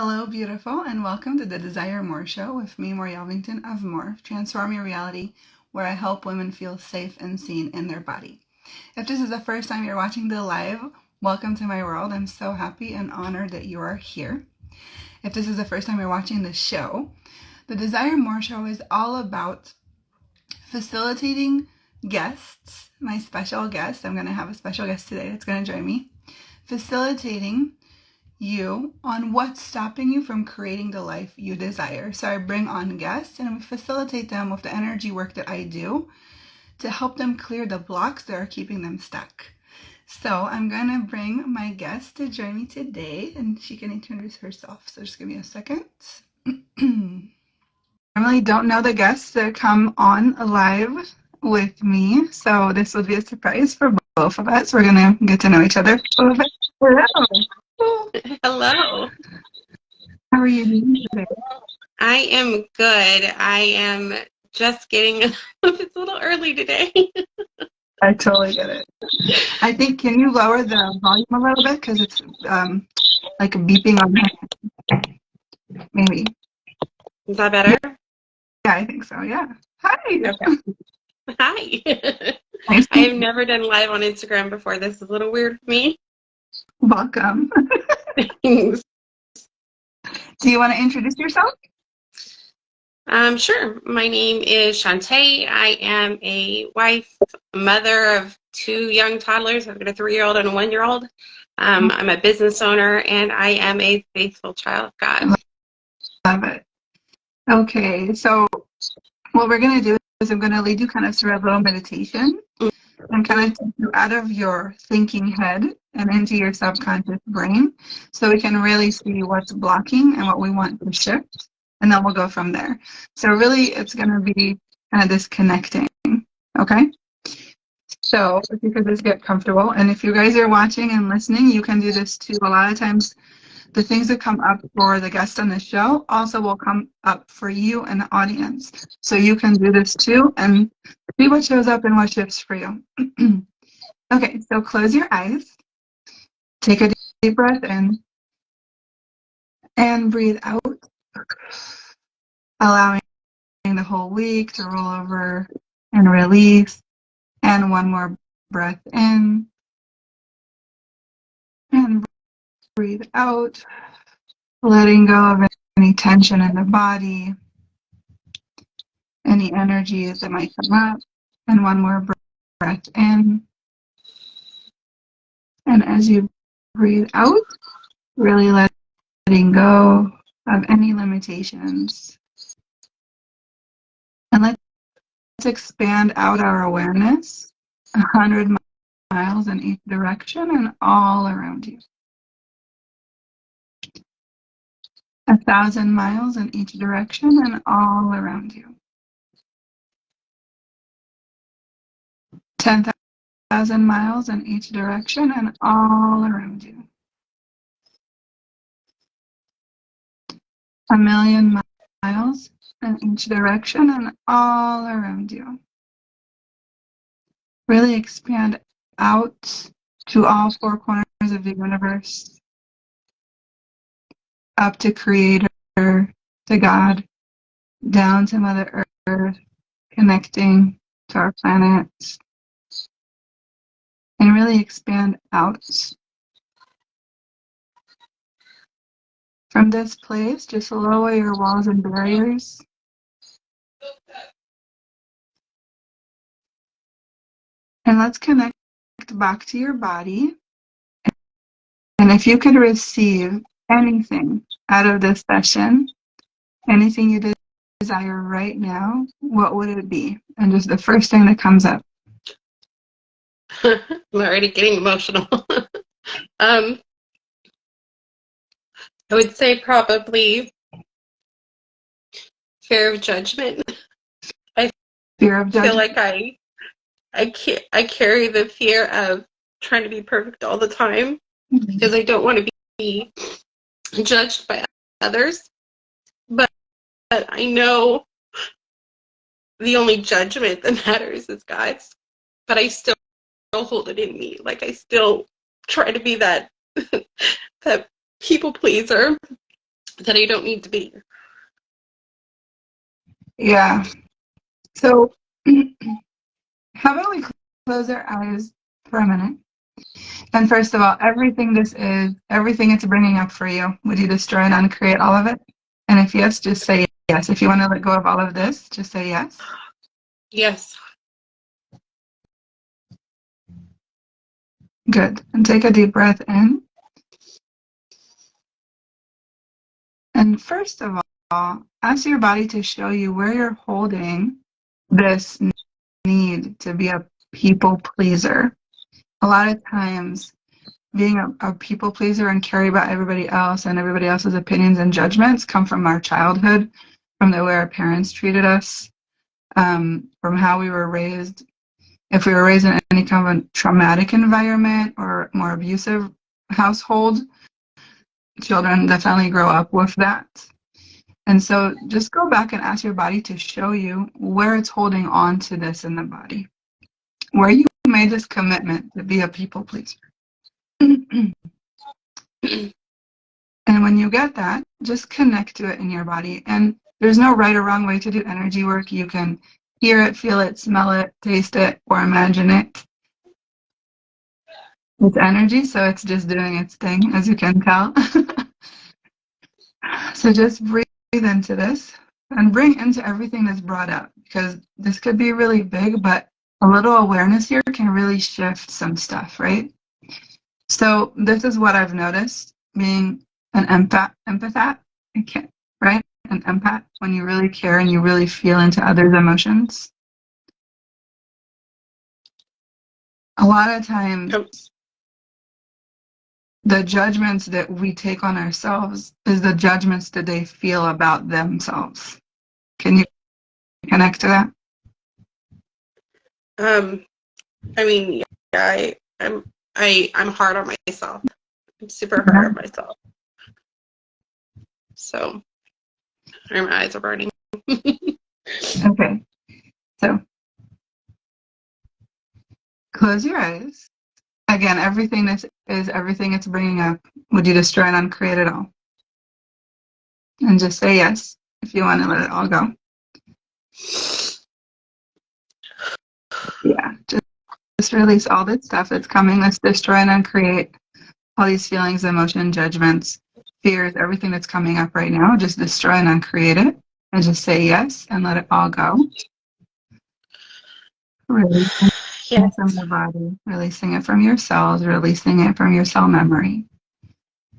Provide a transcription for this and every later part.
Hello, beautiful, and welcome to the Desire More Show with me, Maury Elvington of Morph, Transform Your Reality, where I help women feel safe and seen in their body. If this is the first time you're watching the live, welcome to my world. I'm so happy and honored that you are here. If this is the first time you're watching the show, the Desire More Show is all about facilitating guests, my special guest. I'm going to have a special guest today that's going to join me, facilitating you on what's stopping you from creating the life you desire. So I bring on guests and we facilitate them with the energy work that I do to help them clear the blocks that are keeping them stuck. So I'm going to bring my guest to join me today and she can introduce herself. So just give me a second. I really don't know the guests that come on live with me, so this will be a surprise for both of us. We're going to get to know each other a little bit. Hello. Hello. How are you doing today? I am good. I am just getting, it's a little early today. I totally get it. I think, can you lower the volume a little bit? Because it's like a beeping on my maybe. Is that better? Yeah, I think so. Yeah. Hi. Okay. Hi. Nice. I have never done live on Instagram before. This is a little weird for me. Welcome. Thanks. Do you want to introduce yourself? Sure. My name is Shantae. I am a wife, a mother of two young toddlers. I've got a 3-year-old and a 1-year-old. I'm a business owner, and I am a faithful child of God. Love it. Okay, so what we're going to do is I'm going to lead you kind of through a little meditation and kind of take you out of your thinking head and into your subconscious brain so we can really see what's blocking and what we want to shift, and then we'll go from there. So really it's going to be kind of this connecting, okay? So if you could just get comfortable, and if you guys are watching and listening, you can do this too. A lot of times the things that come up for the guest on the show also will come up for you and the audience. So you can do this too and see what shows up and what shifts for you. Okay, so close your eyes. Take a deep breath in and breathe out, allowing the whole week to roll over and release. And one more breath in and breathe out, letting go of any tension in the body, any energies that might come up. And one more breath in. And as you breathe out, really letting go of any limitations. And let's expand out our awareness 100 miles in each direction and all around you. 1,000 miles in each direction and all around you. 10,000 miles in each direction and all around you. 1,000,000 miles in each direction and all around you. Really expand out to all 4 corners of the universe, up to Creator, to God, down to Mother Earth, connecting to our planet, and really expand out. From this place, just lower your walls and barriers. And let's connect back to your body. And if you could receive anything out of this session, anything you desire right now, what would it be? And just the first thing that comes up. I'm already getting emotional. I would say probably fear of judgment. Fear of judgment. Feel like I carry the fear of trying to be perfect all the time because I don't want to be judged by others. But I know the only judgment that matters is God's. But I still hold it in me. Like I still try to be that that people pleaser. that I don't need to be. Yeah. So how about we close our eyes for a minute? And first of all, everything it's bringing up for you, would you destroy and uncreate all of it? And if yes, just say yes. If you want to let go of all of this, just say yes. Yes. Good. And take a deep breath in. And first of all, ask your body to show you where you're holding this need to be a people pleaser. A lot of times, being a people pleaser and care about everybody else and everybody else's opinions and judgments come from our childhood, from the way our parents treated us, from how we were raised. If we were raised in any kind of a traumatic environment or more abusive household, children definitely grow up with that. And so just go back and ask your body to show you where it's holding on to this in the body, where you made this commitment to be a people pleaser. And when you get that, just connect to it in your body. And there's no right or wrong way to do energy work. You can hear it, feel it, smell it, taste it, or imagine it. It's energy, so it's just doing its thing, as you can tell. So just breathe into this and bring into everything that's brought up, because this could be really big, but a little awareness here can really shift some stuff, right? So this is what I've noticed being an empath, right? An empath, when you really care and you really feel into others' emotions. A lot of times, the judgments that we take on ourselves is the judgments that they feel about themselves. Can you connect to that? I mean, yeah, I'm hard on myself. I'm super hard on myself. So my eyes are burning. Okay. So close your eyes. Again, everything it's bringing up, would you destroy and uncreate it all? And just say yes if you want to let it all go. Yeah, just release all this stuff that's coming. Let's destroy and uncreate all these feelings, emotion, judgments, fears, everything that's coming up right now. Just destroy and uncreate it. And just say yes and let it all go. Releasing it from your body, releasing it from your cells, releasing it from your cell memory.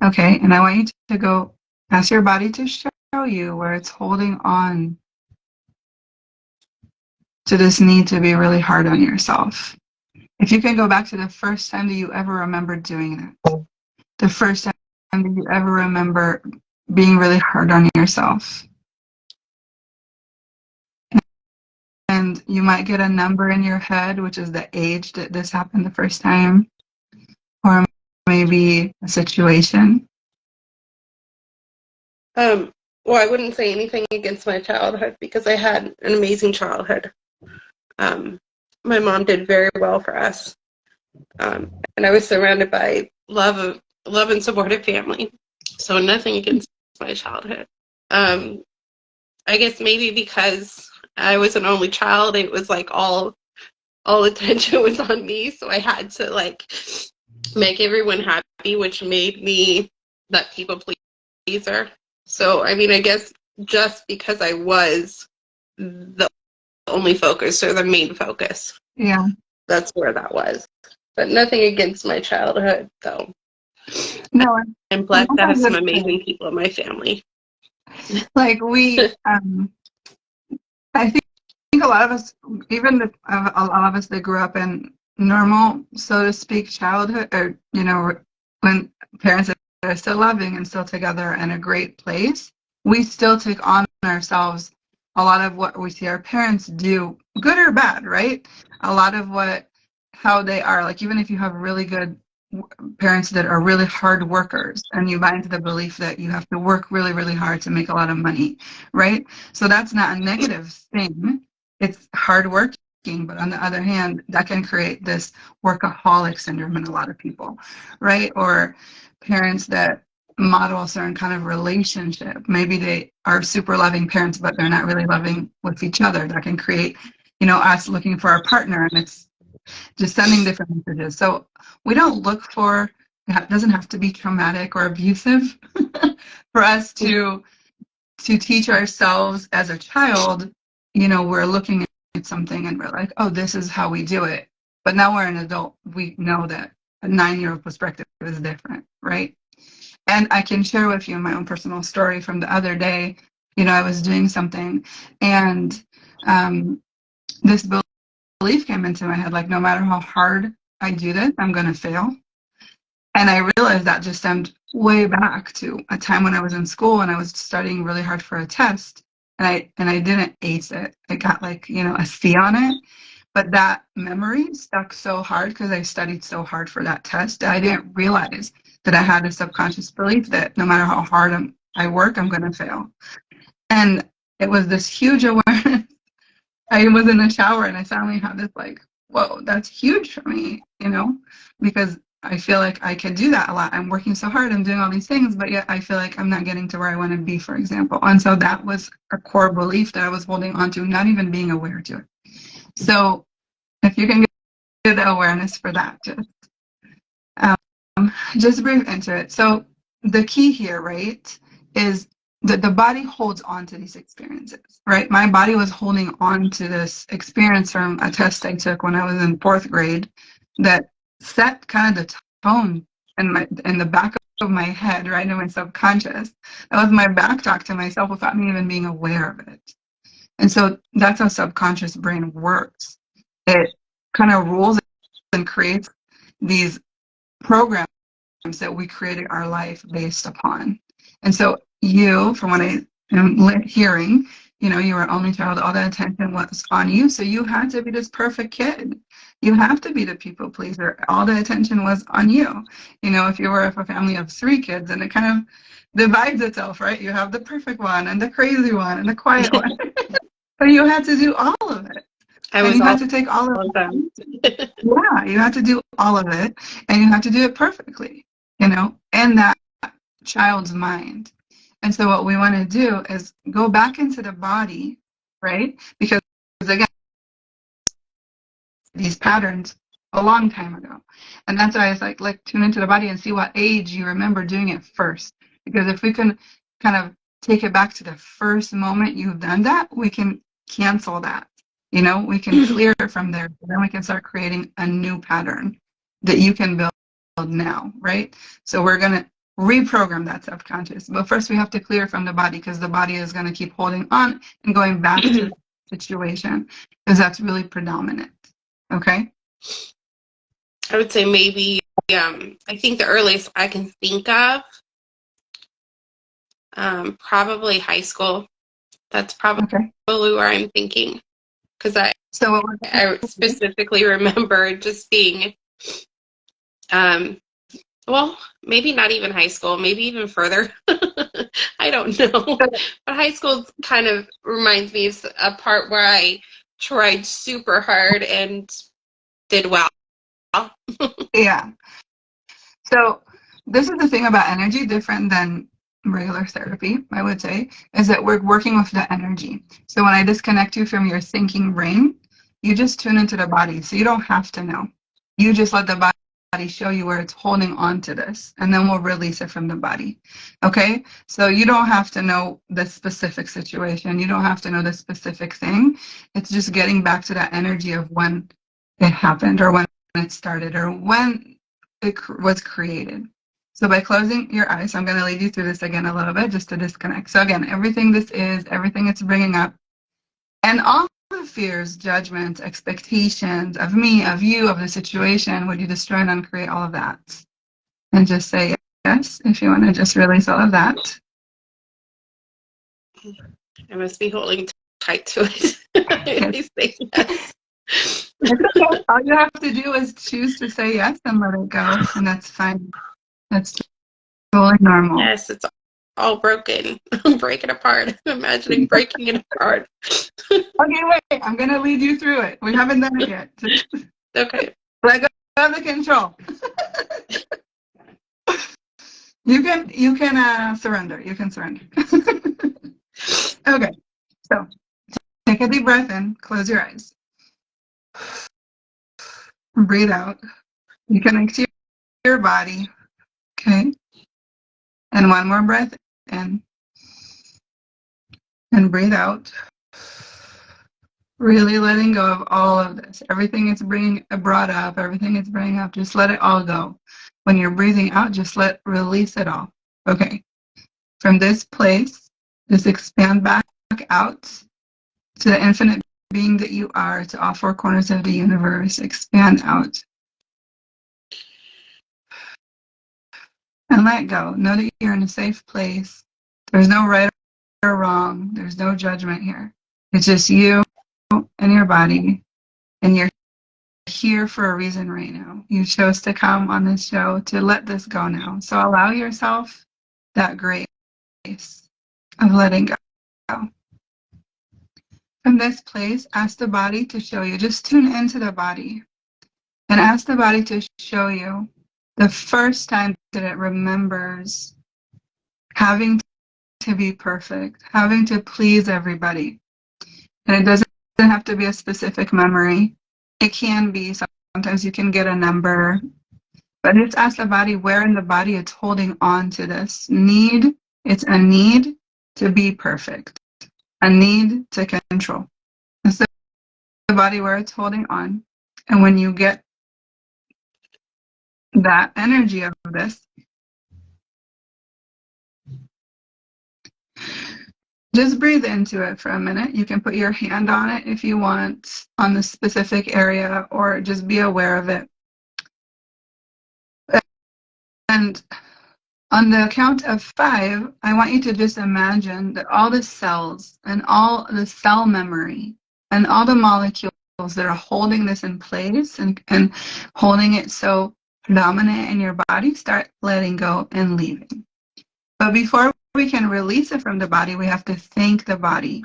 Okay, and I want you to go ask your body to show you where it's holding on to this need to be really hard on yourself. If you can go back to the first time that you ever remembered doing that, the first time that you ever remember being really hard on yourself. And you might get a number in your head, which is the age that this happened the first time, or maybe a situation. Well, I wouldn't say anything against my childhood because I had an amazing childhood. My mom did very well for us, and I was surrounded by love and supportive family. So nothing against my childhood. I guess maybe because I was an only child, it was like all attention was on me, so I had to like make everyone happy, which made me that people pleaser. So I mean, I guess just because I was the only focus or the main focus, yeah, that's where that was. But nothing against my childhood, though. No, I'm blessed to have some amazing people in my family. Like I think a lot of us, even a lot of us that grew up in normal, so to speak, childhood, or when parents are still loving and still together in a great place, we still take on ourselves a lot of what we see our parents do, good or bad, right? A lot of how they are. Like, even if you have really good parents that are really hard workers and you buy into the belief that you have to work really, really hard to make a lot of money, right? So that's not a negative thing. It's hard working, but on the other hand, that can create this workaholic syndrome in a lot of people, right? Or parents that model a certain kind of relationship. Maybe they are super loving parents, but they're not really loving with each other. That can create, us looking for our partner, and it's just sending different messages. So we don't look for, it doesn't have to be traumatic or abusive for us to teach ourselves as a child. We're looking at something and we're like, oh, this is how we do it. But now we're an adult. We know that a 9-year-old perspective is different, right? And I can share with you my own personal story from the other day. I was doing something, and this belief came into my head, like, no matter how hard I do this, I'm going to fail. And I realized that just stemmed way back to a time when I was in school and I was studying really hard for a test, and I didn't ace it. I got like, a C on it. But that memory stuck so hard because I studied so hard for that test that I didn't realize that I had a subconscious belief that no matter how hard I work, I'm going to fail. And it was this huge awareness. I was in the shower and I suddenly had this like, whoa, that's huge for me, because I feel like I can do that a lot. I'm working so hard, I'm doing all these things, but yet I feel like I'm not getting to where I want to be, for example. And so that was a core belief that I was holding on to, not even being aware to it. So if you can get the awareness for that, just breathe into it. So the key here, right, is that the body holds on to these experiences, right? My body was holding on to this experience from a test I took when I was in 4th grade that set kind of the tone in the back of my head, right, in my subconscious. That was my back talk to myself without me even being aware of it. And so that's how subconscious brain works. It kind of rules and creates these programs that we created our life based upon. And so you, from what I am hearing, you were only child, all the attention was on you. So you had to be this perfect kid. You have to be the people pleaser. All the attention was on you. If you were a family of 3 kids, and it kind of divides itself, right? You have the perfect one and the crazy one and the quiet one. But you had to do all of it. You had to take all of them. Yeah, you had to do all of it, and you had to do it perfectly, in that child's mind. And so what we want to do is go back into the body, right? Because again, these patterns a long time ago. And that's why it's like tune into the body and see what age you remember doing it first. Because if we can kind of take it back to the first moment you've done that, we can cancel that. We can clear it from there. Then we can start creating a new pattern that you can build now, right? So we're going to reprogram that subconscious. But first we have to clear from the body, because the body is going to keep holding on and going back to the situation, because that's really predominant. Okay? I would say maybe, I think the earliest I can think of, probably high school. That's probably where I'm thinking. Because I specifically remember just being, well, maybe not even high school, maybe even further. I don't know. But high school kind of reminds me of a part where I tried super hard and did well. Yeah. So this is the thing about energy, different than regular therapy, I would say, is that we're working with the energy. So when I disconnect you from your thinking brain, you just tune into the body. So you don't have to know. You just let the body show you where it's holding on to this, and then we'll release it from the body. Okay? So you don't have to know the specific situation. You don't have to know the specific thing. It's just getting back to that energy of when it happened, or when it started, or when it was created. So by closing your eyes, I'm going to lead you through this again a little bit just to disconnect. So again, everything it's bringing up, and all the fears, judgments, expectations of me, of you, of the situation, would you destroy and uncreate all of that? And just say yes if you want to just release all of that. I must be holding tight to it. I say yes. Okay. All you have to do is choose to say yes and let it go, and that's fine. That's totally normal. Yes, it's all broken. I'm breaking apart. I'm imagining breaking it apart. Okay, wait. I'm going to lead you through it. We haven't done it yet. Okay. Let go of the control. You can surrender. You can surrender. Okay, so take a deep breath in, close your eyes. Breathe out. You connect to your body. Okay. And one more breath in. And breathe out. Really letting go of all of this. Everything it's brought up, everything it's bringing up, just let it all go. When you're breathing out, just release it all. Okay. From this place, just expand back out to the infinite being that you are, to all four corners of the universe. Expand out. And let go. Know that you're in a safe place. There's no right or wrong. There's no judgment here. It's just you and your body. And you're here for a reason right now. You chose to come on this show to let this go now. So allow yourself that grace of letting go. From this place, ask the body to show you. Just tune into the body and ask the body to show you the first time that it remembers having to be perfect, having to please everybody. And it doesn't have to be a specific memory. It can be. Sometimes you can get a number. But just ask the body where in the body it's holding on to this need. It's a need to be perfect, a need to control. It's the body where it's holding on. And when you get that energy of this, just breathe into it for a minute. You can put your hand on it if you want, on the specific area, or just be aware of it. And on the count of 5, I want you to just imagine that all the cells and all the cell memory and all the molecules that are holding this in place and holding it so dominant in your body start letting go and leaving. But before we can release it from the body, we have to thank the body.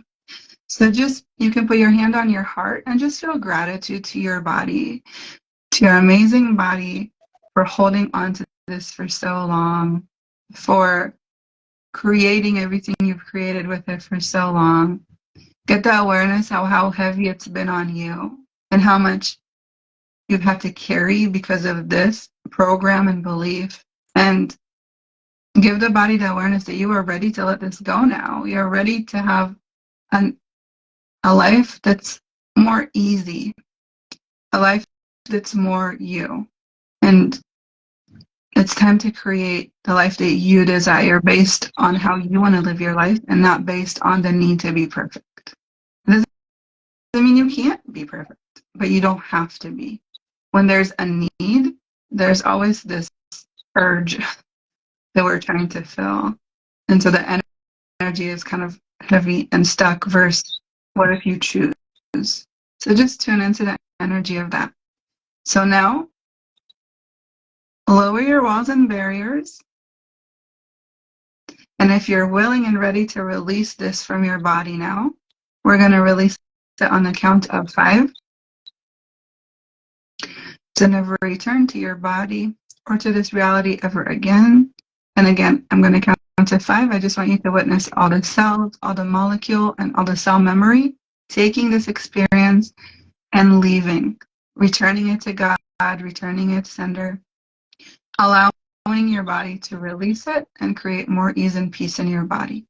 So just, you can put your hand on your heart and just feel gratitude to your body, to your amazing body, for holding on to this for so long, for creating everything you've created with it for so long. Get the awareness how heavy it's been on you and how much you've had to carry because of this program and belief. And give the body the awareness that you are ready to let this go now. You're ready to have a life that's more easy, a life that's more you. And it's time to create the life that you desire based on how you want to live your life and not based on the need to be perfect. It doesn't mean you can't be perfect, but you don't have to be. When there's a need, there's always this urge that we're trying to fill. And so the energy is kind of heavy and stuck versus what if you choose? So just tune into the energy of that. So now, lower your walls and barriers. And if you're willing and ready to release this from your body now, we're going to release it on the count of 5. To never return to your body or to this reality ever again. And again, I'm going to count to 5. I just want you to witness all the cells, all the molecule, and all the cell memory, taking this experience and leaving, returning it to God, returning it to sender, allowing your body to release it and create more ease and peace in your body.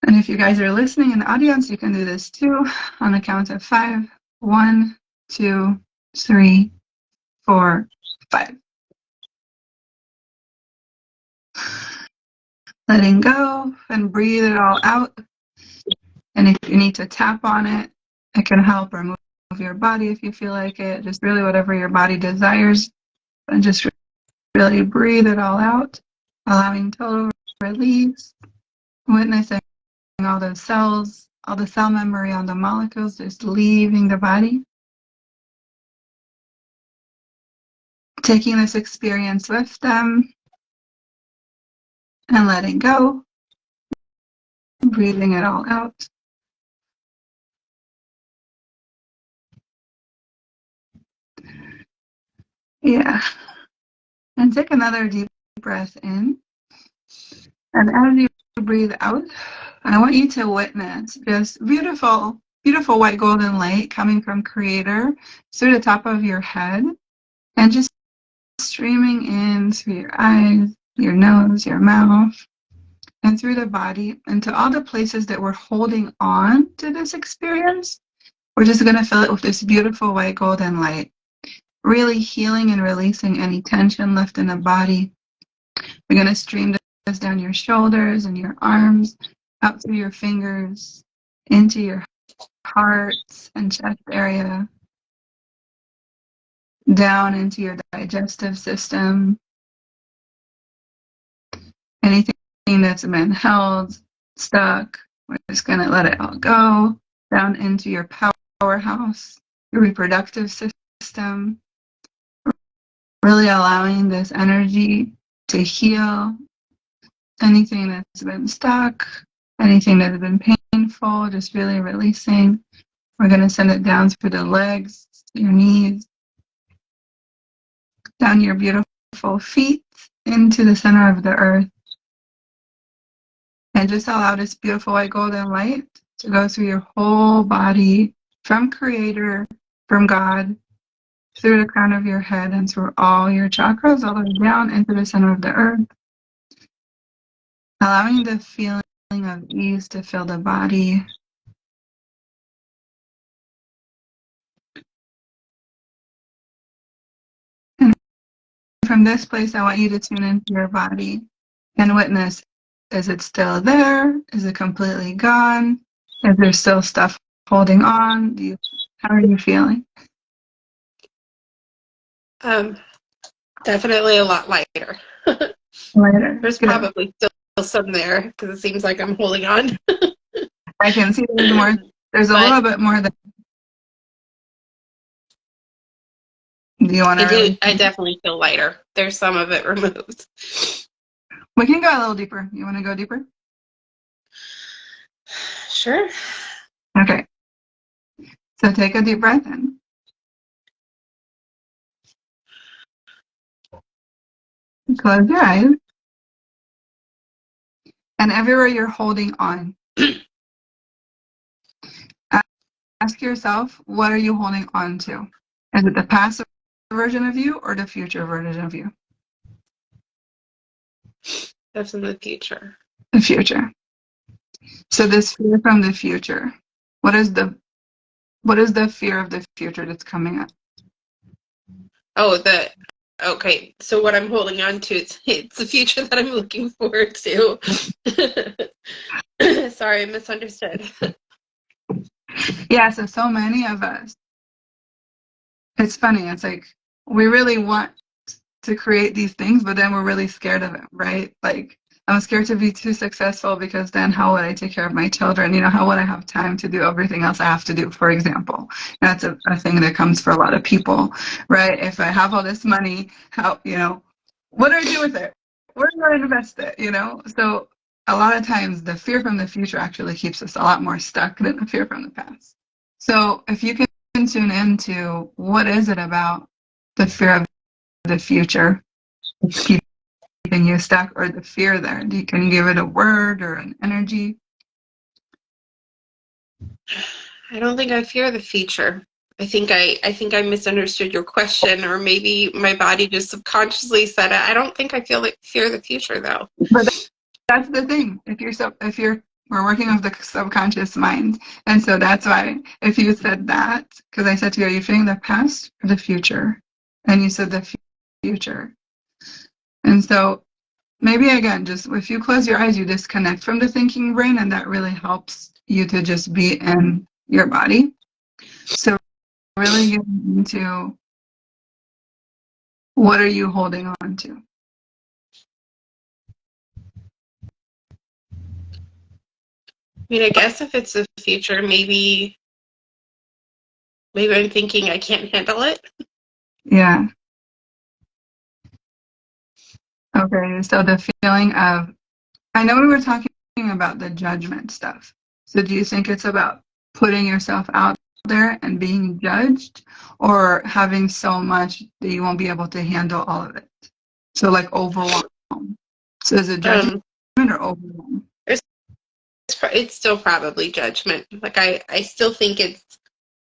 And if you guys are listening in the audience, you can do this too on the count of 5. 1, 2, 3, 4, 5. Letting go and breathe it all out. And if you need to tap on it, it can help, or move your body if you feel like it. Just really whatever your body desires. And just really breathe it all out, allowing total release, witnessing all those cells, all the cell memory, all the molecules just leaving the body. Taking this experience with them and letting go, breathing it all out. Yeah. And take another deep breath in. And as you breathe out, I want you to witness this beautiful, beautiful white golden light coming from Creator through the top of your head and just streaming in through your eyes, your nose, your mouth, and through the body into all the places that we're holding on to this experience. We're just going to fill it with this beautiful white golden light, really healing and releasing any tension left in the body. We're going to stream this down your shoulders and your arms, out through your fingers, into your heart and chest area, down into your digestive system. Anything that's been held, stuck, we're just going to let it all go. Down into your powerhouse, your reproductive system. Really allowing this energy to heal anything that's been stuck, anything that's been painful, just really releasing. We're going to send it down through the legs, your knees, down your beautiful feet, into the center of the earth. And just allow this beautiful white golden light to go through your whole body, from Creator, from God, through the crown of your head and through all your chakras, all the way down into the center of the earth. Allowing the feeling of ease to fill the body. And from this place, I want you to tune into your body and witness, is it still there? Is it completely gone? Is there still stuff holding on? How are you feeling? Definitely a lot lighter. Lighter. There's probably still some there because it seems like I'm holding on. I can see there's more. There's a little bit more. Do you want to? I definitely feel lighter. There's some of it removed. We can go a little deeper. You want to go deeper? Sure. Okay. So take a deep breath in. Close your eyes. And everywhere you're holding on, ask yourself, what are you holding on to? Is it the past version of you or the future version of you? That's in the future. The future. So this fear from the future, what is the fear of the future that's coming up? Okay, so what I'm holding on to, it's the future that I'm looking forward to. Sorry, I misunderstood. Yeah, so many of us, it's funny, it's like we really want to create these things, but then we're really scared of it, right? Like, I'm scared to be too successful because then how would I take care of my children? How would I have time to do everything else I have to do, for example? That's a thing that comes for a lot of people, right? If I have all this money, what do I do with it? Where do I invest it, So a lot of times the fear from the future actually keeps us a lot more stuck than the fear from the past. So if you can tune into what is it about the fear of the future keeping you stuck, or the fear there? Can you give it a word or an energy? I don't think I fear the future. I think I misunderstood your question, or maybe my body just subconsciously said it. I don't think I fear the future, though. But that's the thing. We're working with the subconscious mind, and so that's why if you said that, because I said to you, are you feeling the past or the future? And you said the future. And so maybe again, just if you close your eyes, you disconnect from the thinking brain, and that really helps you to just be in your body. So really get into, what are you holding on to? I guess if it's the future, maybe I'm thinking I can't handle it. Yeah. Okay, so the feeling of, I know we were talking about the judgment stuff. So do you think it's about putting yourself out there and being judged, or having so much that you won't be able to handle all of it? So like overwhelmed. So is it judgment or overwhelm? It's still probably judgment. Like I still think it's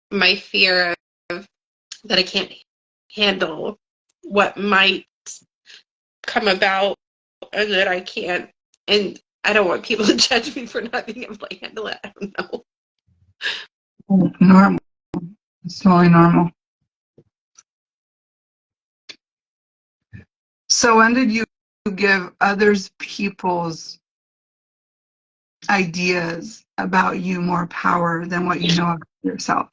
my fear of that I can't handle what might come about and that I can't. And I don't want people to judge me for not being able to handle it. I don't know. Normal. It's totally normal. So when did you give others people's ideas about you more power than what you know about yourself?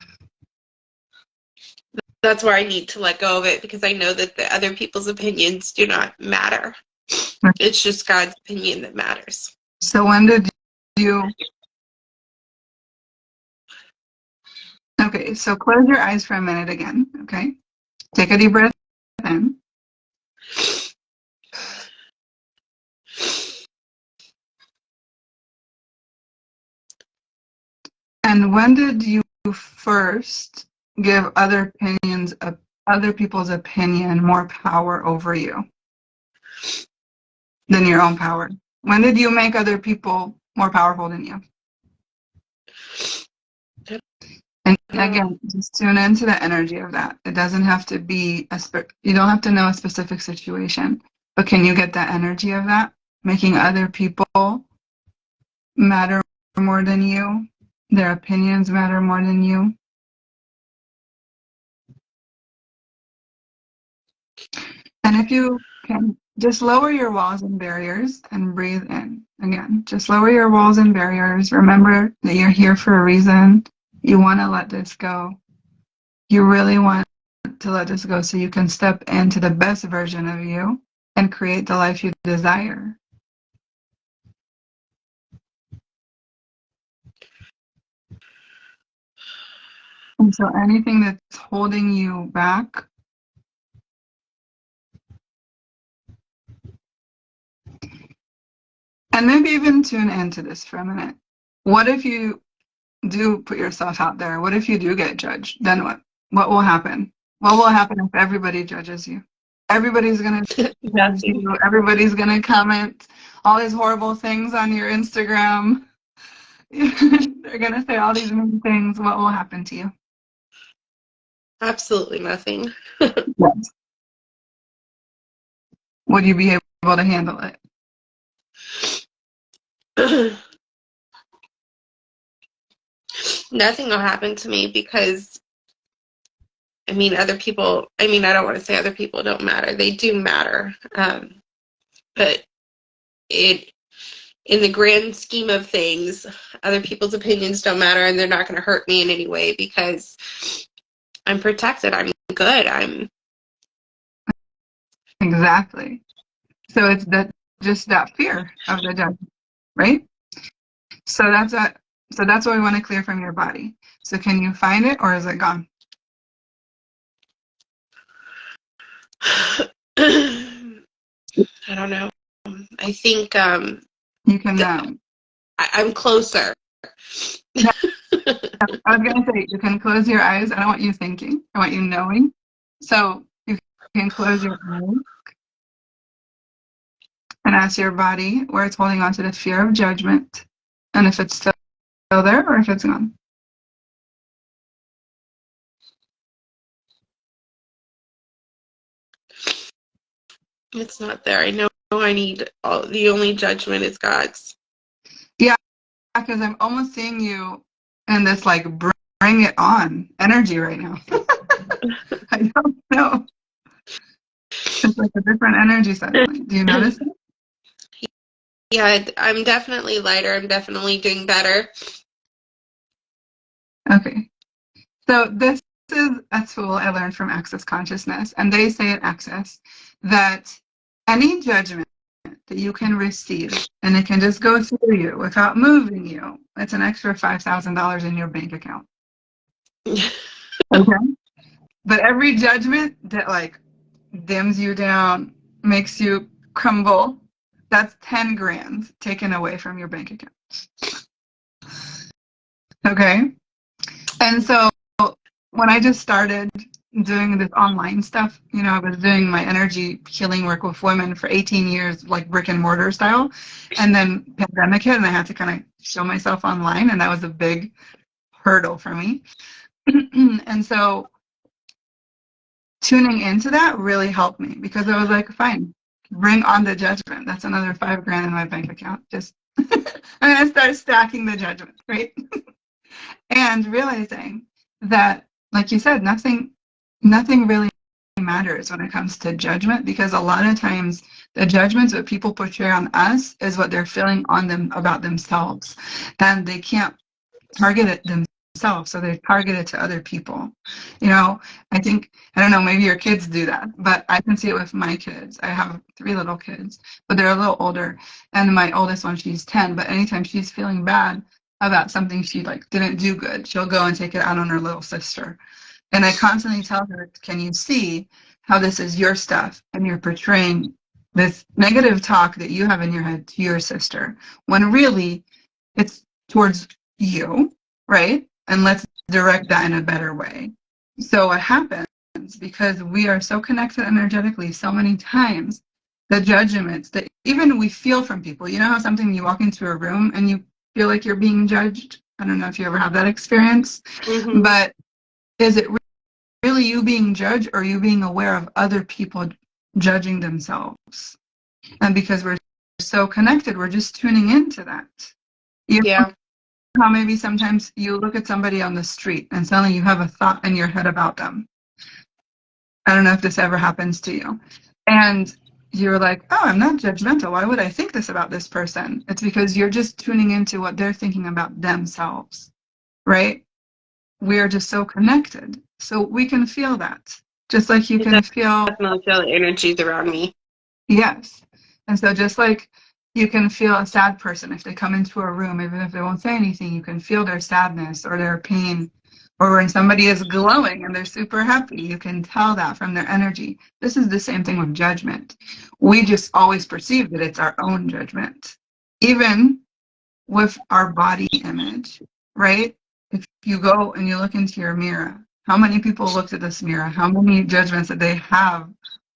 That's where I need to let go of it, because I know that the other people's opinions do not matter. It's just God's opinion that matters. So when did you... Okay, so close your eyes for a minute again, okay? Take a deep breath in. And when did you first give other people's opinion more power over you than your own power? When did you make other people more powerful than you? And again, just tune into the energy of that. It doesn't have to be you don't have to know a specific situation, but can you get that energy of that? Making other people matter more than you, their opinions matter more than you. And if you can, just lower your walls and barriers and breathe in. Again, just lower your walls and barriers. Remember that you're here for a reason. You want to let this go. You really want to let this go so you can step into the best version of you and create the life you desire. And so anything that's holding you back, and maybe even tune into this for a minute. What if you do put yourself out there? What if you do get judged? Then what? What will happen? What will happen if everybody judges you? Everybody's going to judge you. Everybody's going to comment all these horrible things on your Instagram. They're going to say all these mean things. What will happen to you? Absolutely nothing. Yes. Would you be able to handle it? Nothing will happen to me because, I don't want to say other people don't matter. They do matter. But in the grand scheme of things, other people's opinions don't matter, and they're not going to hurt me in any way because I'm protected. I'm good. Exactly. So it's just that fear of the judgment, right? So that's what we want to clear from your body. So can you find it, or is it gone? I don't know. I think You can. I'm closer. I was going to say, you can close your eyes. I don't want you thinking. I want you knowing. So you can close your eyes and ask your body where it's holding on to the fear of judgment, and if it's still there or if it's gone. It's not there. I know the only judgment is God's. Yeah, because I'm almost seeing you in this like bring it on energy right now. I don't know. It's like a different energy suddenly. Do you notice it? Yeah, I'm definitely lighter. I'm definitely doing better. Okay. So this is a tool I learned from Access Consciousness, and they say at Access that any judgment that you can receive, and it can just go through you without moving you, it's an extra $5,000 in your bank account. Okay? But every judgment that like dims you down, makes you crumble, that's 10 grand taken away from your bank account. Okay? And so when I just started doing this online stuff. I was doing my energy healing work with women for 18 years, like brick and mortar style. And then pandemic hit and I had to kind of show myself online. And that was a big hurdle for me. And so tuning into that really helped me because I was like, fine, bring on the judgment. That's another $5,000 in my bank account. Just I'm gonna start stacking the judgment, right? And realizing that, like you said, nothing really matters when it comes to judgment, because a lot of times the judgments that people portray on us is what they're feeling on them about themselves, and they can't target it themselves, so they target it to other people. I think, I don't know, maybe your kids do that, but I can see it with my kids. I have 3 little kids, but they're a little older, and my oldest one, she's 10, but anytime she's feeling bad about something she like didn't do good, she'll go and take it out on her little sister. And I constantly tell her, can you see how this is your stuff and you're portraying this negative talk that you have in your head to your sister, when really it's towards you, right? And let's direct that in a better way. So what happens, because we are so connected energetically so many times, the judgments that even we feel from people, how something, you walk into a room and you feel like you're being judged? I don't know if you ever have that experience, but is it really you being judged, or are you being aware of other people judging themselves? And because we're so connected, we're just tuning into that. Yeah. How maybe sometimes you look at somebody on the street and suddenly you have a thought in your head about them. I don't know if this ever happens to you. And you're like, oh, I'm not judgmental. Why would I think this about this person? It's because you're just tuning into what they're thinking about themselves, right? We are just so connected. So we can feel that. Just like you can feel... definitely feel the energies around me. Yes. And so just like you can feel a sad person if they come into a room, even if they won't say anything, you can feel their sadness or their pain. Or when somebody is glowing and they're super happy, you can tell that from their energy. This is the same thing with judgment. We just always perceive that it's our own judgment. Even with our body image, right? If you go and you look into your mirror, how many people looked at this mirror? How many judgments that they have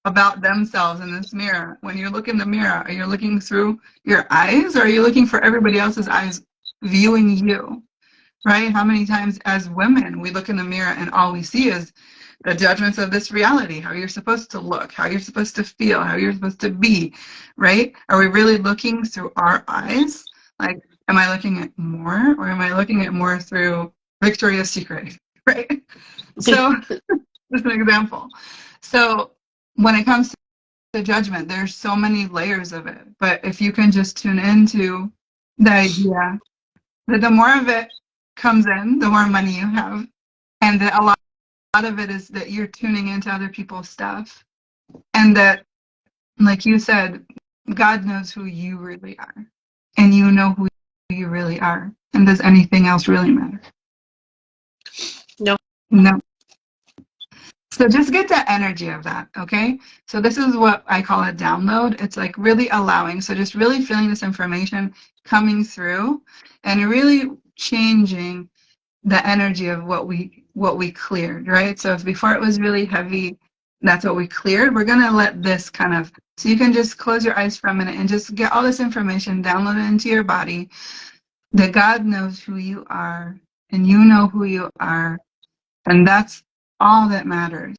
about themselves in this mirror? When you look in the mirror, are you looking through your eyes, or are you looking for everybody else's eyes viewing you? Right? How many times as women we look in the mirror and all we see is the judgments of this reality, how you're supposed to look, how you're supposed to feel, how you're supposed to be, right? Are we really looking through our eyes? Like, am I looking at more, or am I looking at more through Victoria's Secret, right? So, just an example. So, when it comes to judgment, there's so many layers of it. But if you can just tune into the idea that the more of it comes in, the more money you have, and that a lot of it is that you're tuning into other people's stuff, and that, like you said, God knows who you really are, and you know who you really are. And does anything else really matter? No. So just get the energy of that, okay? So this is what I call a download. It's like really allowing. So just really feeling this information coming through and really changing the energy of what we cleared, right? So if before it was really heavy, that's what we cleared. We're going to let this kind of, so you can just close your eyes for a minute and just get all this information downloaded into your body, that God knows who you are and you know who you are. And that's all that matters.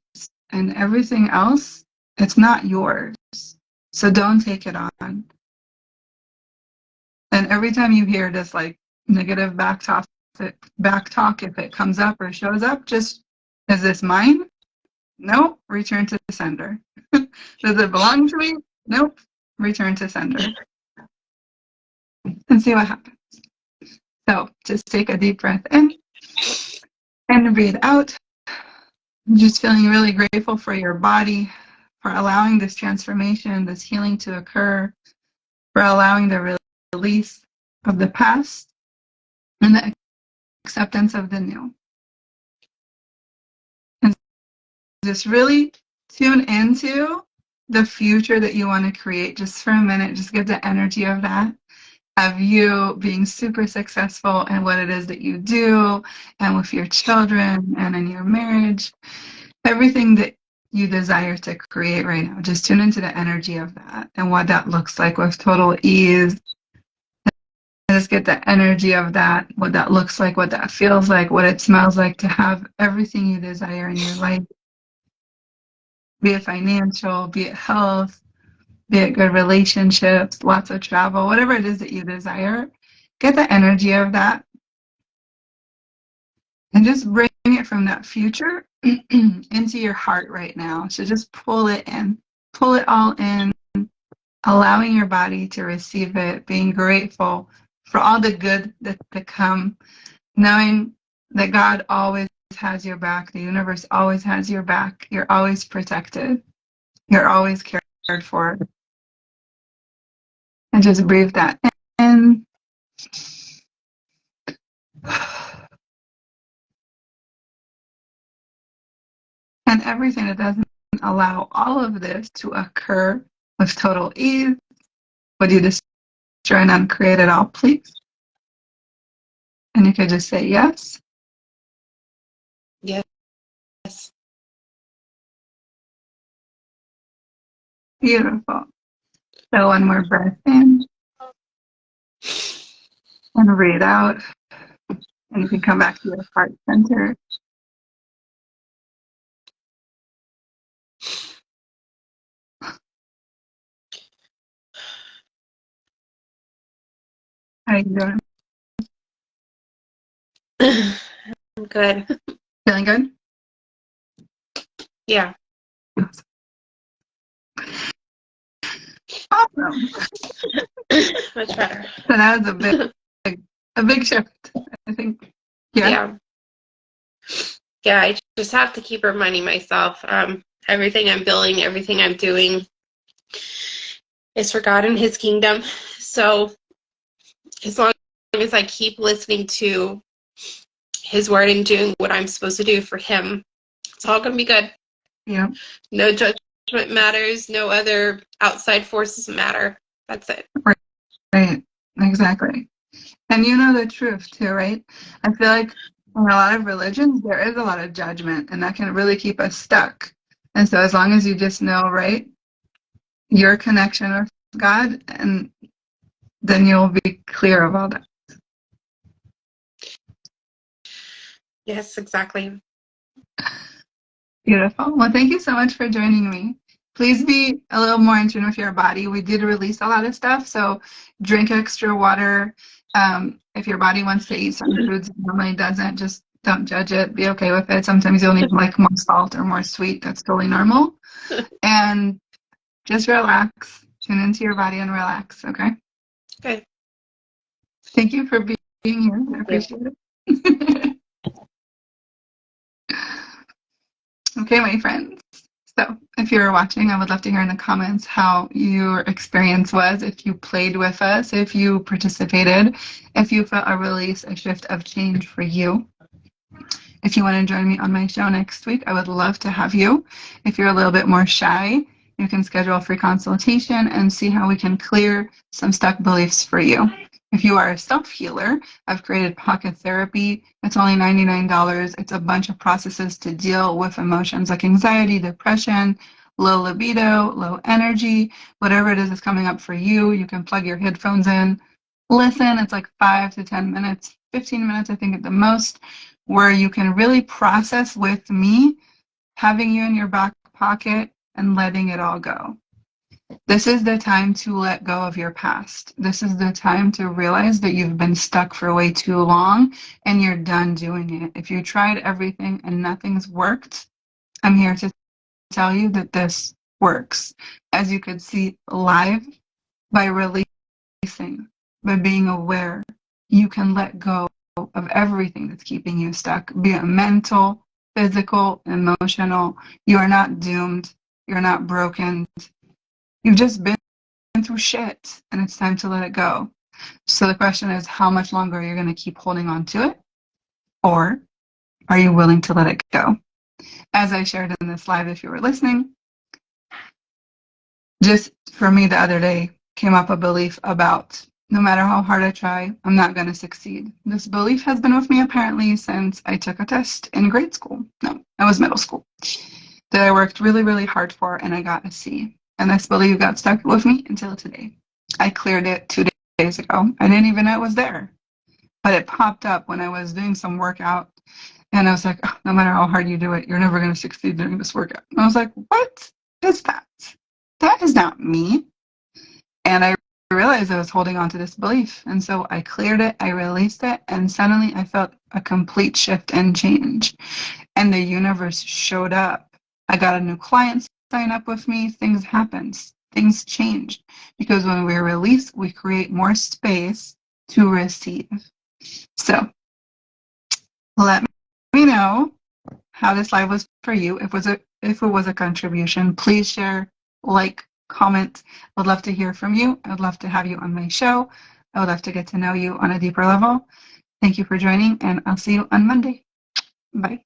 And everything else, it's not yours. So don't take it on. And every time you hear this like negative back talk, if it comes up or shows up, just, is this mine? Nope, return to sender. Does it belong to me? Nope, return to sender. And see what happens. So just take a deep breath in and breathe out. Just feeling really grateful for your body, for allowing this transformation, this healing to occur, for allowing the release of the past and the acceptance of the new. And just really tune into the future that you want to create just for a minute. Just get the energy of that, of you being super successful in what it is that you do, and with your children and in your marriage. everything that you desire to create right now. Just tune into the energy of that and what that looks like with total ease. Just get the energy of that, what that looks like, what that feels like, what it smells like to have everything you desire in your life, be it financial, be it health, be it good relationships, lots of travel, whatever it is that you desire. Get the energy of that and just bring it from that future into your heart right now. So just pull it in, pull it all in, allowing your body to receive it, being grateful for all the good that's to come, knowing that God always has your back, the universe always has your back, you're always protected, you're always cared for. And just breathe that in. And everything that doesn't allow all of this to occur with total ease, would you destroy and uncreate it all, please? And you could just say yes. Yes. Beautiful. So one more breath in and breathe out. And you can come back to your heart center. How are you doing? I'm good. Feeling good? Yeah. Awesome. Much better. So that was a big shift, I think. Yeah. Yeah, I just have to keep reminding myself, everything I'm building, everything I'm doing is for God and His kingdom. So as long as I keep listening to His word and doing what I'm supposed to do for Him, it's all going to be good. Yeah. No judgment matters. No other outside forces matter. That's it. Right. Exactly. And you know the truth too, right? I feel like in a lot of religions, there is a lot of judgment, and that can really keep us stuck. And so as long as you just know, right, your connection with God, and then you'll be clear of all that. Yes, exactly. Beautiful. Well, thank you so much for joining me. Please be a little more in tune with your body. We did release a lot of stuff, so drink extra water. If your body wants to eat some foods it normally doesn't, just don't judge it. Be okay with it. Sometimes you'll need like more salt or more sweet. That's totally normal. And just relax. Tune into your body and relax, okay? Okay. Thank you for being here. I appreciate it. Okay, my friends. So if you're watching, I would love to hear in the comments how your experience was, if you played with us, if you participated, if you felt a release, a shift of change for you. If you want to join me on my show next week, I would love to have you. If you're a little bit more shy, you can schedule a free consultation and see how we can clear some stuck beliefs for you. If you are a self-healer, I've created Pocket Therapy. It's only $99. It's a bunch of processes to deal with emotions like anxiety, depression, low libido, low energy, whatever it is that's coming up for you. You can plug your headphones in, listen. It's like 5 to 10 minutes, 15 minutes, I think at the most, where you can really process with me, having you in your back pocket and letting it all go. This is the time to let go of your past. This is the time to realize that you've been stuck for way too long and you're done doing it. If you tried everything and nothing's worked, I'm here to tell you that this works. As you could see live, by releasing, by being aware, you can let go of everything that's keeping you stuck, be it mental, physical, emotional. You are not doomed. You're not broken. You've just been through shit, and it's time to let it go. So the question is, how much longer are you going to keep holding on to it? Or are you willing to let it go? As I shared in this live, if you were listening, just for me the other day came up a belief about no matter how hard I try, I'm not going to succeed. This belief has been with me apparently since I took a test in grade school. No, it was middle school. That I worked really, really hard for, and I got a C. And this belief got stuck with me until today. I cleared it 2 days ago. I didn't even know it was there, but it popped up when I was doing some workout. And I was like, oh, no matter how hard you do it, you're never going to succeed doing this workout. And I was like, what is that? That is not me. And I realized I was holding on to this belief. And so I cleared it, I released it, and suddenly I felt a complete shift and change. And the universe showed up. I got a new client sign up with me. Things happened. Things changed. Because when we release, we create more space to receive. So let me know how this live was for you. If it was a contribution, please share, like, comment. I'd love to hear from you. I'd love to have you on my show. I would love to get to know you on a deeper level. Thank you for joining, and I'll see you on Monday. Bye.